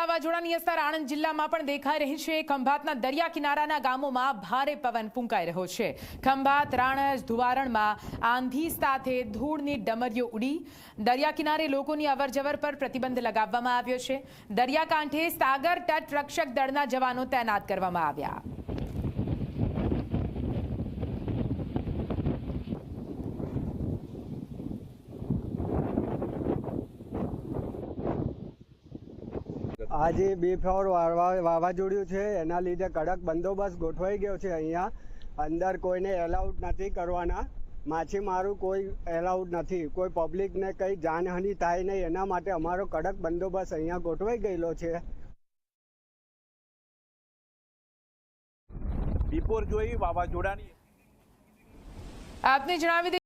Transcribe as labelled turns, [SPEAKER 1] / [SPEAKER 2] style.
[SPEAKER 1] વાવાઝોડાની અસર આણંદ જિલ્લામાં પણ દેખાઈ રહી છે। ખંભાતના દરિયા કિનારાના ગામોમાં ભારે પવન ફૂંકાઈ રહ્યો છે। ખંભાત, રાણજ, ધુવારણમાં આંધી સાથે ધૂળની ડમરીઓ ઉડી। દરિયા કિનારે લોકોની અવરજવર પર પ્રતિબંધ લગાવવામાં આવ્યો છે। દરિયાકાંઠે સાગર તટ રક્ષક દળના જવાનો તૈનાત કરવામાં આવ્યા।
[SPEAKER 2] આજે બેફાવર વાવાઝોડું છે, એના લીધે કડક બંદોબસ્ત ગોઠવાઈ ગયો છે। અહીંયા અંદર કોઈને એલાઉડ નથી કરવાના, માછીમારું કોઈ એલાઉડ નથી, કોઈ પબ્લિકને કંઈ જાનહાનિ થાય નહીં એના માટે અમારો કડક બંદોબસ્ત અહીંયા ગોઠવાઈ ગયેલો છે।
[SPEAKER 3] બિપોર જોઈ વાવાઝોડાની
[SPEAKER 1] આપને જણાવી